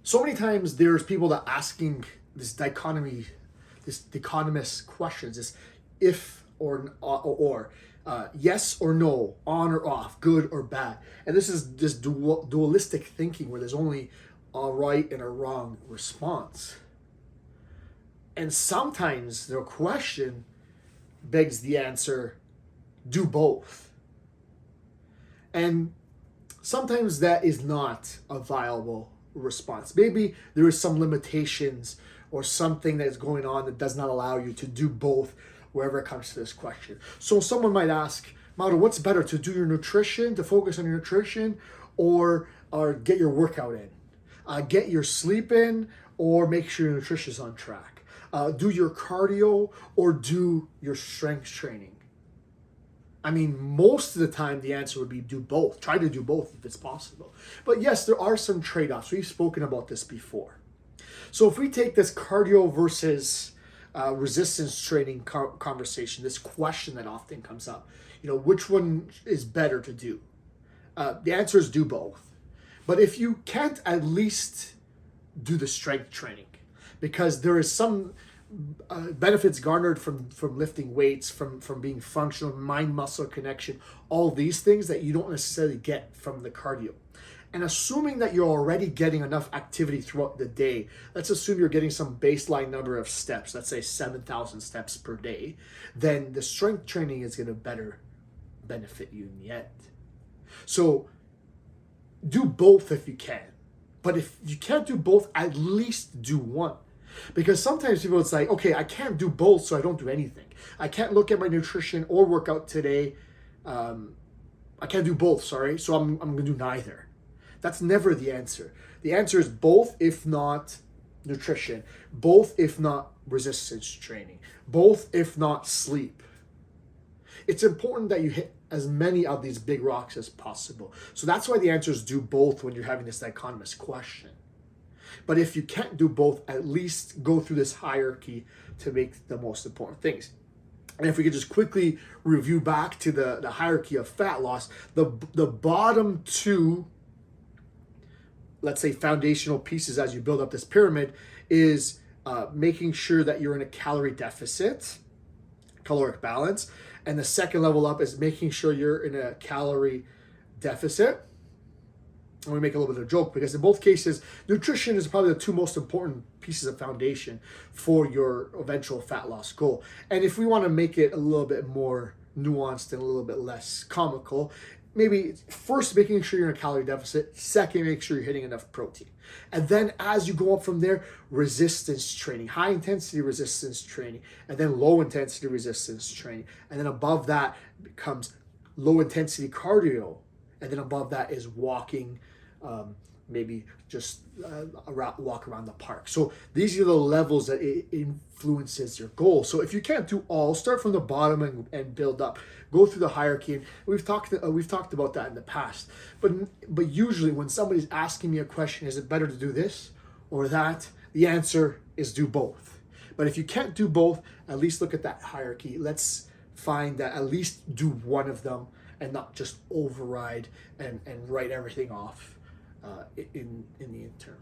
So many times there's people that asking this dichotomous questions, this if or yes or no, on or off, good or bad. And this is this dualistic thinking where there's only a right and a wrong response. And sometimes the question begs the answer, do both. And sometimes that is not a viable response. Maybe there is some limitations or something that is going on that does not allow you to do both wherever it comes to this question. So someone might ask, Mauro, what's better, to do your nutrition, to focus on your nutrition, or get your workout in? Get your sleep in, or make sure your nutrition is on track? Do your cardio, or do your strength training? I mean, most of the time, the answer would be do both. Try to do both if it's possible. But yes, there are some trade-offs. We've spoken about this before. So if we take this cardio versus resistance training conversation, this question that often comes up, which one is better to do? The answer is do both. But if you can't, at least do the strength training, because there is some benefits garnered from lifting weights, from being functional, mind-muscle connection, all these things that you don't necessarily get from the cardio. And assuming that you're already getting enough activity throughout the day, let's assume you're getting some baseline number of steps, let's say 7,000 steps per day, then the strength training is going to better benefit you in the end. So do both if you can. But if you can't do both, at least do one. Because sometimes people, it's like, okay, I can't do both, so I don't do anything. I can't look at my nutrition or work out today. I can't do both, sorry, so I'm going to do neither. That's never the answer. The answer is both, if not nutrition. Both, if not resistance training. Both, if not sleep. It's important that you hit as many of these big rocks as possible. So that's why the answer is do both when you're having this dichotomous question. But if you can't do both, at least go through this hierarchy to make the most important things. And if we could just quickly review back to the hierarchy of fat loss, the bottom two, let's say, foundational pieces as you build up this pyramid is making sure that you're in a calorie deficit, caloric balance. And the second level up is making sure you're in a calorie deficit. And we make a little bit of a joke because in both cases, nutrition is probably the two most important pieces of foundation for your eventual fat loss goal. And if we want to make it a little bit more nuanced and a little bit less comical, maybe first making sure you're in a calorie deficit, second, make sure you're hitting enough protein. And then as you go up from there, resistance training, high intensity resistance training, and then low intensity resistance training. And then above that becomes low intensity cardio. And then above that is walking, maybe just walk around the park. So these are the levels that it influences your goal. So if you can't do all, start from the bottom and build up. Go through the hierarchy. And we've talked about that in the past. But usually when somebody's asking me a question, is it better to do this or that? The answer is do both. But if you can't do both, at least look at that hierarchy. Let's find that at least do one of them and not just override and write everything off in the interim.